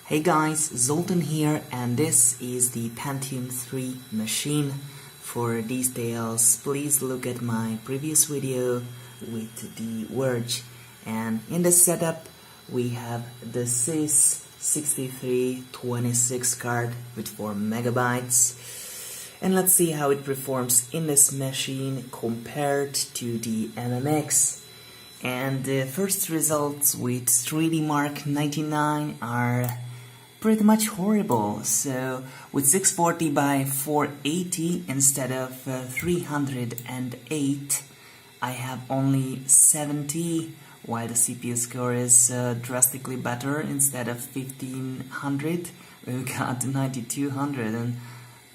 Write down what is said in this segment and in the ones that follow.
Hey guys, Zoltan here, and this is the Pentium 3 machine. For details, please look at my previous video with the Verge. And in the setup, we have the SiS 6326 card with 4 megabytes. And let's see how it performs in this machine compared to the MMX. And the first results with 3D Mark 99 are pretty much horrible. So with 640 by 480 instead of 308, I have only 70, while the CPU score is drastically better. Instead of 1500, we've got 9200, and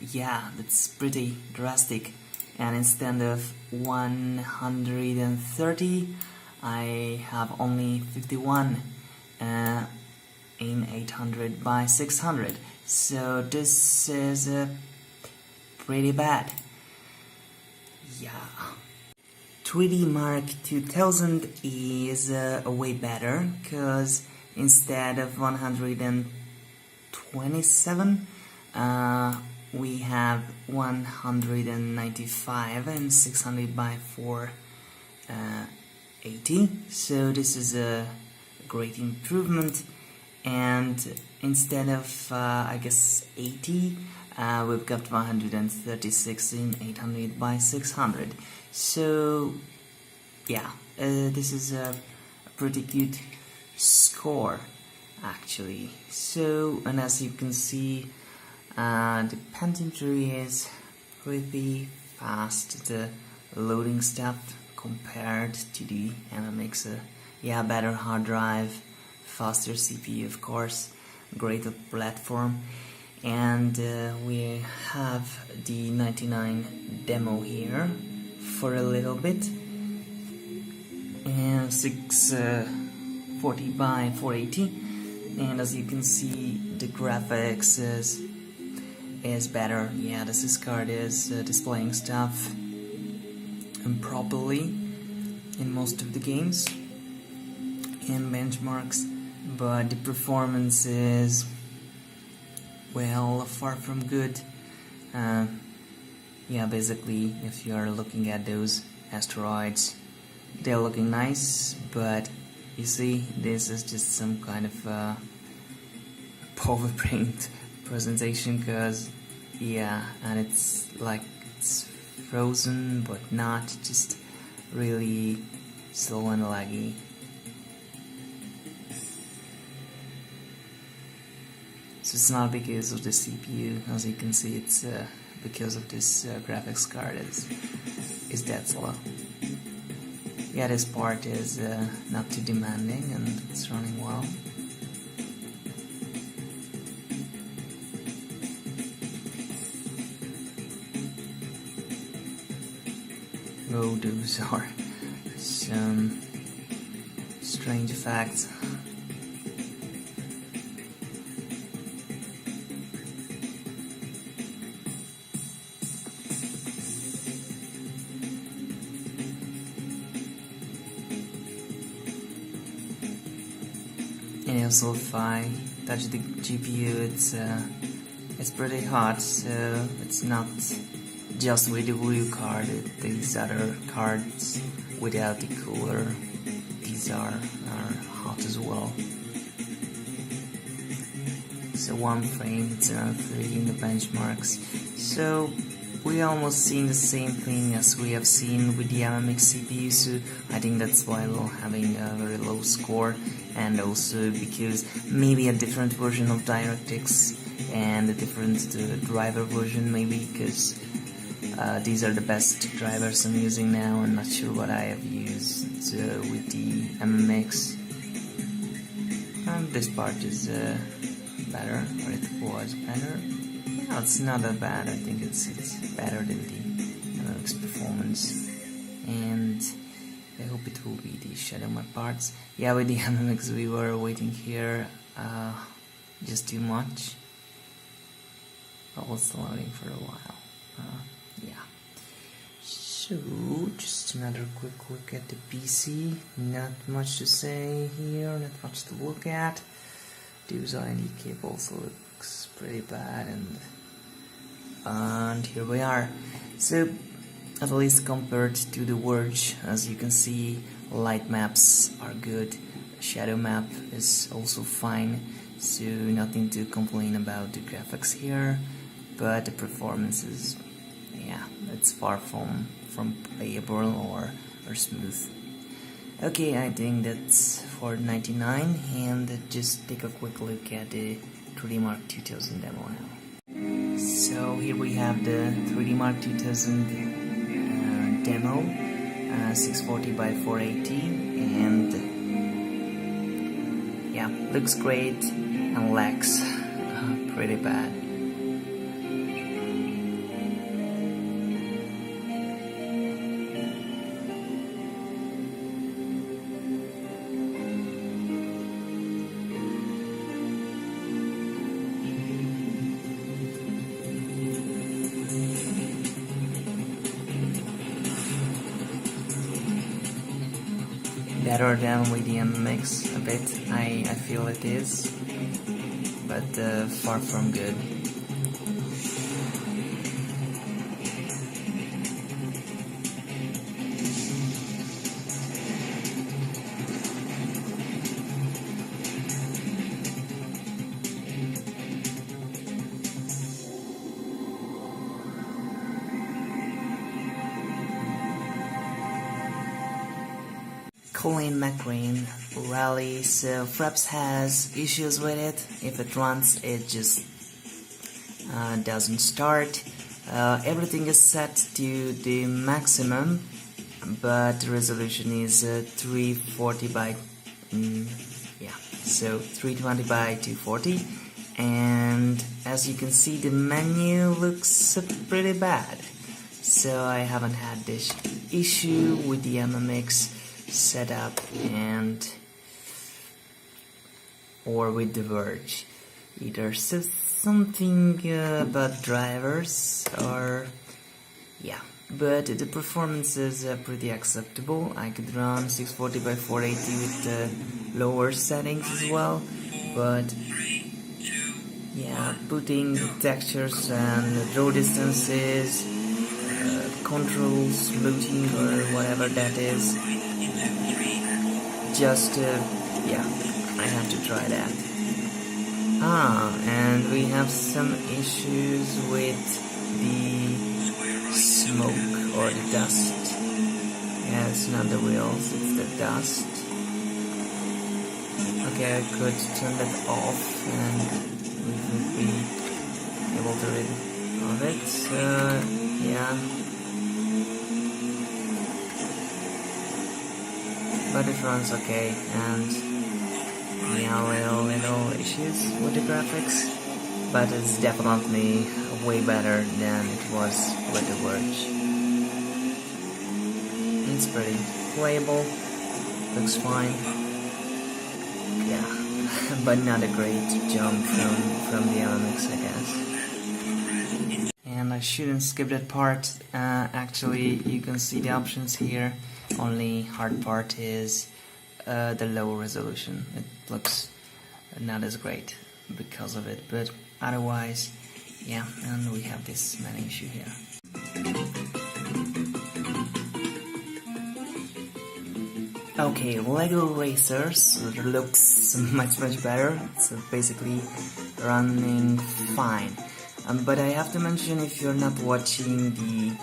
yeah, that's pretty drastic. And instead of 130, I have only 51 in 800 by 600. So this is pretty bad. Yeah. 3D Mark 2000 is way better, because instead of 127, we have 195 and 600 by 480. So this is a great improvement. And instead of I guess 80, we've got 136 in 800 by 600. So yeah, this is a pretty good score actually. So, and as you can see, the Pentium 3 is pretty fast, the loading stuff, compared to the MMX. Yeah, better hard drive, faster CPU, of course, greater platform. And we have the 99 demo here for a little bit, and 640 by 480, and as you can see, the graphics is better. Yeah, the SIS card is displaying stuff improperly in most of the games and benchmarks, but the performance is, well, far from good. Yeah, basically, if you are looking at those asteroids, they're looking nice, but you see, this is just some kind of PowerPoint presentation, because yeah, and it's like it's frozen but not, just really slow and laggy. So it's not because of the CPU, as you can see, it's because of this graphics card is that slow. Yeah, this part is not too demanding and it's running well. Oh, those are some strange effects. And also, if I touch the GPU, it's pretty hot, so it's not just with the Voodoo card. These other cards without the cooler, these are hot as well. So one frame, it's around 3 in the benchmarks. So we almost seen the same thing as we have seen with the MMX CPU, so I think that's why we're having a very low score, and also because maybe a different version of DirectX and a different driver version, maybe, because these are the best drivers I'm using now. I'm not sure what I have used with the MMX. This part is better, or it was better. No, it's not that bad. I think it's better than the MMX performance, and I hope it will be the shadow my parts. Yeah, with the MMX we were waiting here just too much. I was loading for a while. Yeah. So just another quick look at the PC. Not much to say here. Not much to look at. design cables looks pretty bad, and here we are. So at least compared to the Verge, as you can see, light maps are good, shadow map is also fine, so nothing to complain about the graphics here, but the performance is, yeah, it's far from playable or smooth. Okay, I think that's for 99, and just take a quick look at the 3D Mark 2000 demo now. So here we have the 3D Mark 2000 demo, 640 by 480, and yeah, looks great and lags pretty bad. Better than with the MMX a bit, I feel it is, but far from good. Colin McRae rally, so Fraps has issues with it. If it runs, it just doesn't start. Everything is set to the maximum, but the resolution is 340 by 320 by 240, and as you can see, the menu looks pretty bad. So I haven't had this issue with the MMX setup or with the Verge either. So something about drivers, or yeah, but the performance is pretty acceptable. I could run 640 by 480 with the lower settings as well, but yeah, putting textures and draw distances, controls, looting or whatever that is, just yeah, I have to try that. And we have some issues with the smoke or the dust. Yeah, it's not the wheels, it's the dust. Okay, I could turn that off and we would be able to rid of it. Yeah, but it runs okay, and yeah, little issues with the graphics, but it's definitely way better than it was with the Verge. It's pretty playable, looks fine, yeah, but not a great jump from the MMX, I guess. And I shouldn't skip that part. Actually, you can see the options here. Only hard part is the low resolution. It looks not as great because of it, but otherwise, yeah, and we have this main issue here. Okay, Lego Racers looks much better. It's basically running fine. But I have to mention, if you're not watching the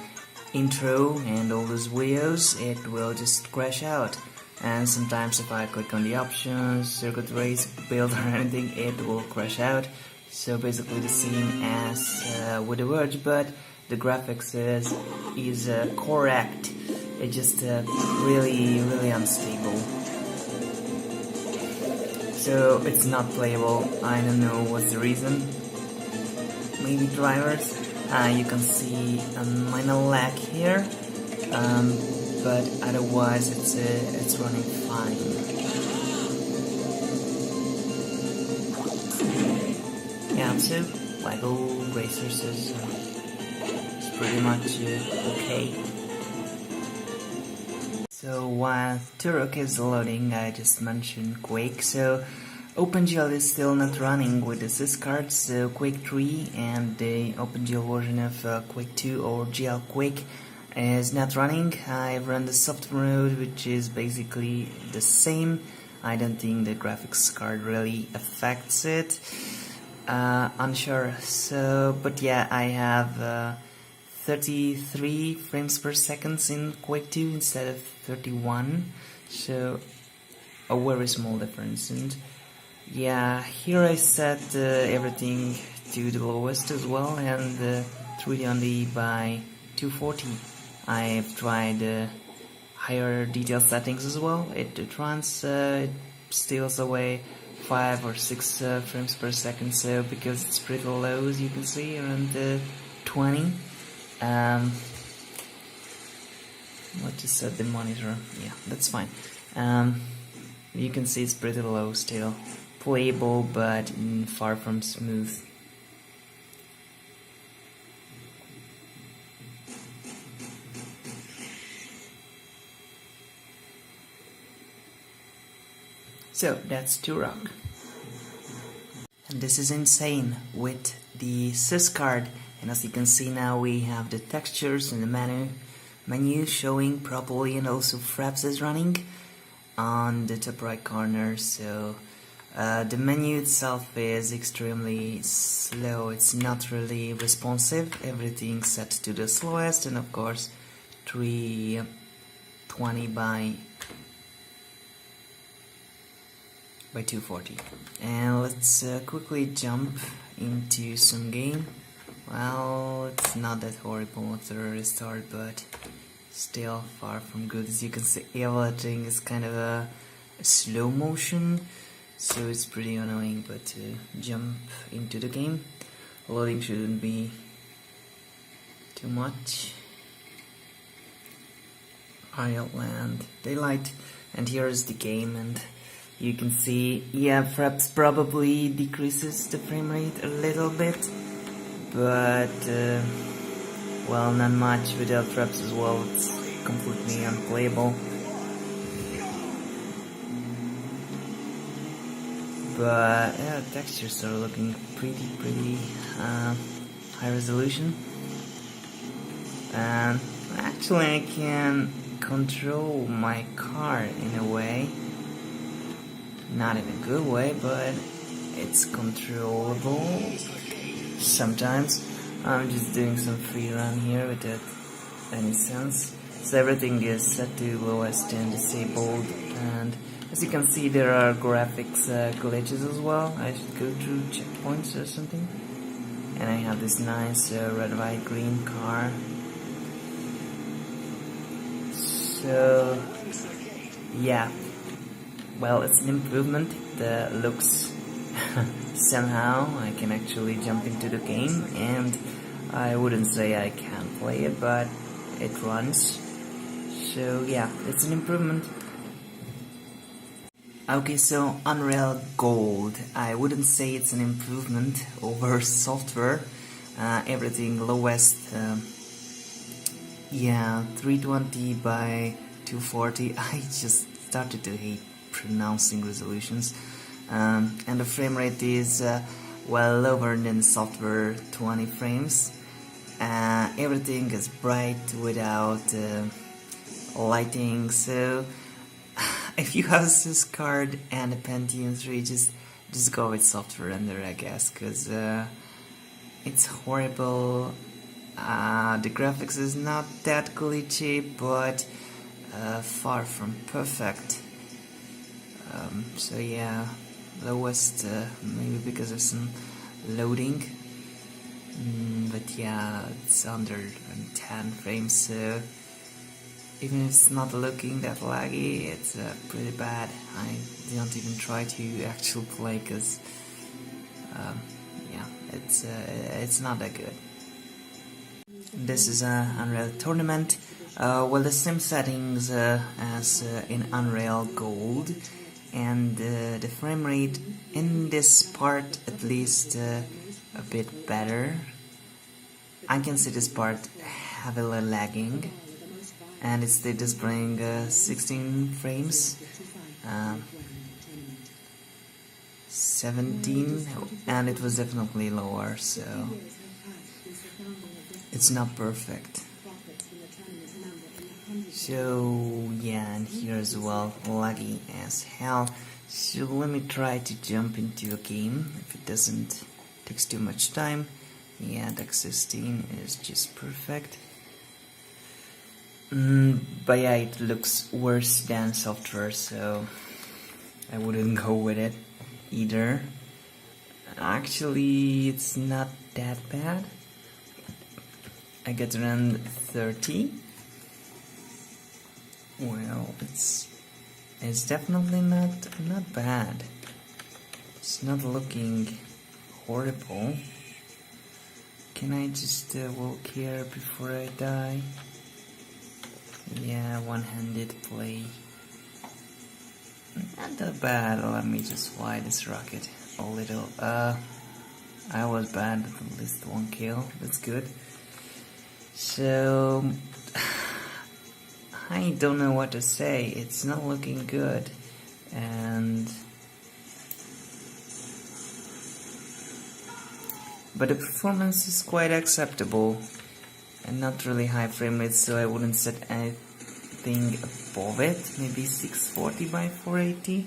intro and all those videos, it will just crash out. And sometimes if I click on the options, circuit race, build or anything, it will crash out. So basically the same as with the Verge, but the graphics is correct. It's just really unstable. So it's not playable. I don't know what's the reason. Maybe drivers. You can see a minor lag here, but otherwise it's running fine. Yeah, so Lego Racers is pretty much okay. So while Turok is loading, I just mentioned Quake. So OpenGL is still not running with the SiS card, so Quake 3 and the OpenGL version of Quake 2 or GL Quake is not running. I've run the software mode, which is basically the same. I don't think the graphics card really affects it. Unsure. So, but yeah, I have 33 frames per second in Quake 2 instead of 31. So a very small difference. And yeah, here I set everything to the lowest as well, and 3D only by 240. I've tried higher detail settings as well. It steals away 5 or 6 frames per second, so because it's pretty low, as you can see, around 20. What to set the monitor? Yeah, that's fine. You can see it's pretty low still. Playable, but far from smooth. So that's Turok. And this is insane with the SiS card. And as you can see now, we have the textures in the menu showing properly, and also Fraps is running on the top right corner. So the menu itself is extremely slow. It's not really responsive. Everything's set to the slowest, and of course 320 by 240. And let's quickly jump into some game. Well, it's not that horrible after a restart, but still far from good. As you can see, everything is kind of a slow motion, so it's pretty annoying. But to jump into the game, loading shouldn't be too much. I'll land daylight, and here is the game, and you can see, yeah, Fraps probably decreases the frame rate a little bit, but well, not much. Without Fraps as well, it's completely unplayable. But yeah, textures are looking pretty high resolution, and actually I can control my car in a way. Not in a good way, but it's controllable sometimes. I'm just doing some free run here without any sense. So everything is set to lowest and disabled, and as you can see, there are graphics glitches as well. I should go through checkpoints or something. And I have this nice red, white, green car. So yeah. Well, it's an improvement. It looks somehow I can actually jump into the game, and I wouldn't say I can't play it, but it runs. So yeah, it's an improvement. Okay, so Unreal Gold. I wouldn't say it's an improvement over software. Everything lowest. Yeah, 320 by 240. I just started to hate pronouncing resolutions, and the frame rate is well lower than software, 20 frames. Everything is bright without lighting, so if you have a SiS card and a Pentium 3, just go with software render, I guess, because it's horrible. The graphics is not that glitchy, but far from perfect. So yeah, lowest maybe because of some loading, but yeah, it's under 10 frames, so even if it's not looking that laggy, it's pretty bad. I don't even try to actually play, because yeah, it's not that good. This is an Unreal Tournament. Well, the same settings as in Unreal Gold, and the frame rate in this part at least a bit better. I can see this part heavily lagging, and it's still displaying 16 frames. 17, and it was definitely lower, so it's not perfect. So yeah, and here as well, laggy as hell. So let me try to jump into a game. If it doesn't takes too much time. Yeah, DTK 16 is just perfect. But yeah, it looks worse than software, so I wouldn't go with it either. Actually, it's not that bad. I get around 30. Well, it's definitely not bad. It's not looking horrible. Can I just walk here before I die? Yeah, one-handed play. Not that bad. Let me just fly this rocket a little. I was bad, at least one kill. That's good. So I don't know what to say. It's not looking good, but the performance is quite acceptable and not really high frame rate, so I wouldn't set anything above it. Maybe 640 by 480.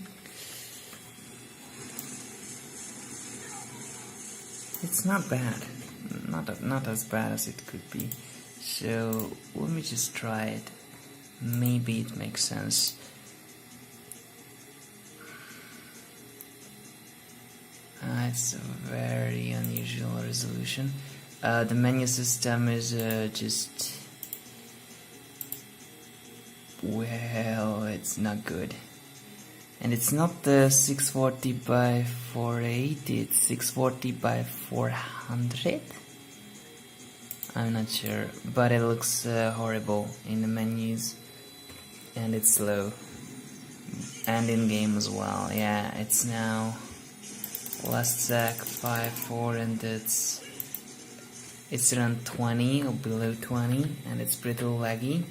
It's not bad, not as bad as it could be. So let me just try it. Maybe it makes sense. It's a very unusual resolution. The menu system is just, well, it's not good. And it's not the 640 by 480, it's 640 by 400? I'm not sure, but it looks horrible in the menus, and it's slow, and in game as well. Yeah, it's now last sec 5.4, and it's around 20 or below 20, and it's pretty laggy,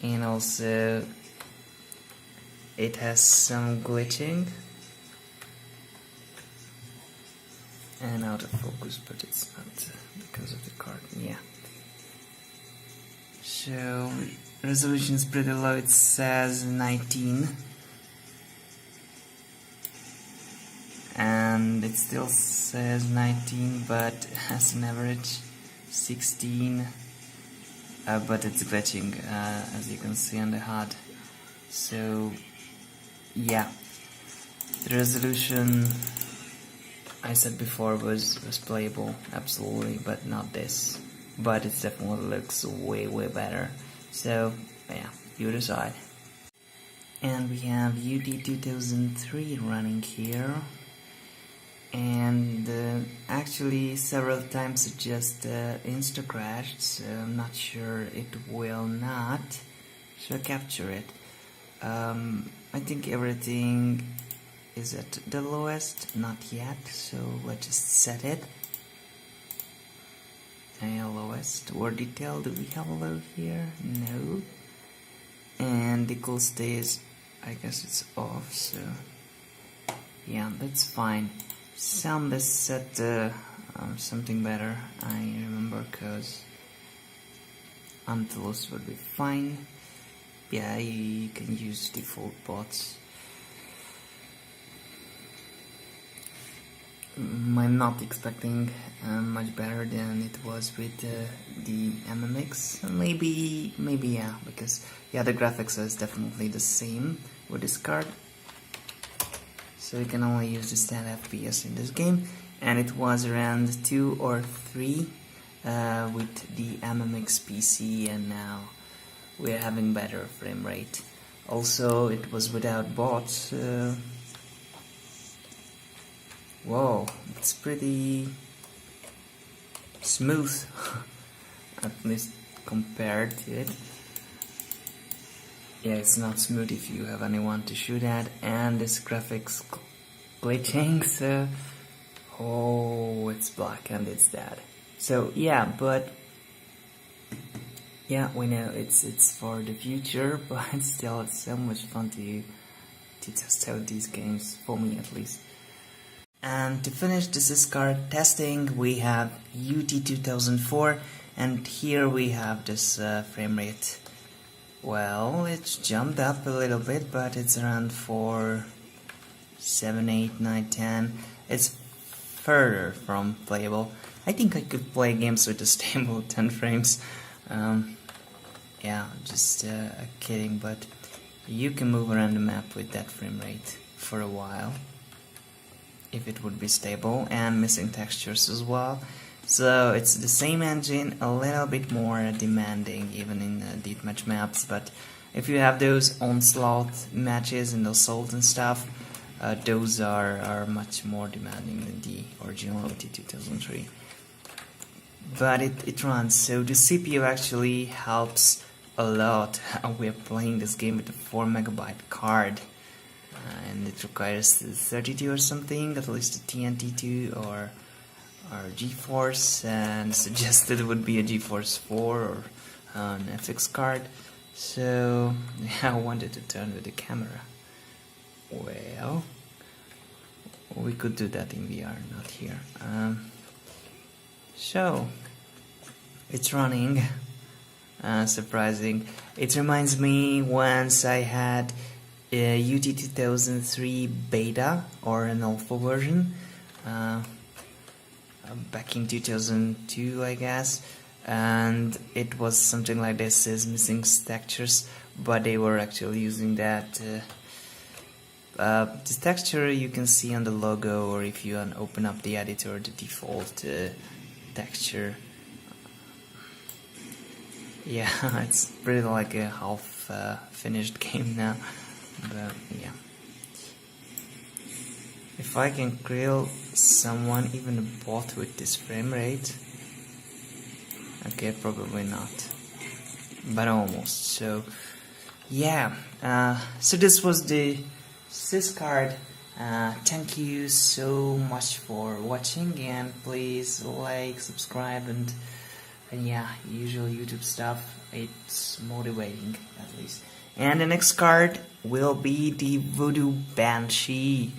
and also it has some glitching and out of focus, but it's not because of the card. Yeah. So resolution is pretty low. It says 19, and it still says 19, but has an average 16. But it's glitching, as you can see on the HUD. So yeah, the resolution I said before was playable, absolutely, but not this. But it definitely looks way better. So yeah, you decide. And we have UD 2003 running here, and actually several times it just insta crashed, so I'm not sure it will not. So capture it. I think everything is at the lowest, not yet, so let's just set it. Lowest or detail. Do we have a low here? No. And the cool stays, I guess it's off, so yeah, that's fine. Sound is set something better, I remember, cause Untitled would be fine. Yeah, you can use default bots. I'm not expecting much better than it was with the MMX. Maybe yeah, because yeah, the graphics is definitely the same with this card. So you can only use the 10 FPS in this game, and it was around 2 or 3 with the MMX PC, and now we're having better frame rate. Also, it was without bots. Whoa, it's pretty smooth, at least compared to it. Yeah, it's not smooth if you have anyone to shoot at, and this graphics glitching, so oh, it's black and it's dead. So yeah, but yeah, we know it's for the future, but still it's so much fun to test out these games, for me at least. And to finish this SiS card testing, we have UT2004, and here we have this frame rate. Well, it's jumped up a little bit, but it's around 4, 7, 8, 9, 10. It's further from playable. I think I could play games with a stable 10 frames. Yeah, just kidding, but you can move around the map with that frame rate for a while if it would be stable, and missing textures as well. So it's the same engine, a little bit more demanding even in deathmatch maps, but if you have those onslaught matches and assault and stuff, those are much more demanding than the original OT2003. But it runs, so the CPU actually helps a lot. We are playing this game with a 4 MB card, and it requires 32 or something, at least a TNT2 or GeForce, and suggested it would be a GeForce 4 or an FX card. So yeah, I wanted to turn with the camera. Well, we could do that in VR, not here. So it's running. Surprising. It reminds me once I had a UT2003 beta or an alpha version back in 2002, I guess, and it was something like this, is missing textures, but they were actually using that. This texture you can see on the logo, or if you open up the editor, the default texture. Yeah, it's pretty like a half finished game now, but yeah. If I can kill someone, even a bot, with this frame rate, okay, probably not, but almost. So yeah, so this was the SiS card. Thank you so much for watching, and please like, subscribe, and yeah, usual YouTube stuff. It's motivating, at least. And the next card will be the Voodoo Banshee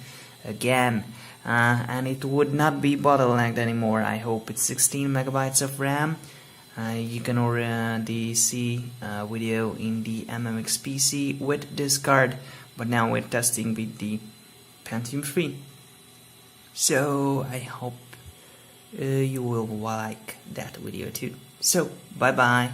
again, and it would not be bottlenecked anymore. I hope. It's 16 MB of RAM. You can already see video in the MMX PC with this card, but now we're testing with the Pentium 3. So I hope you will like that video too. So bye bye.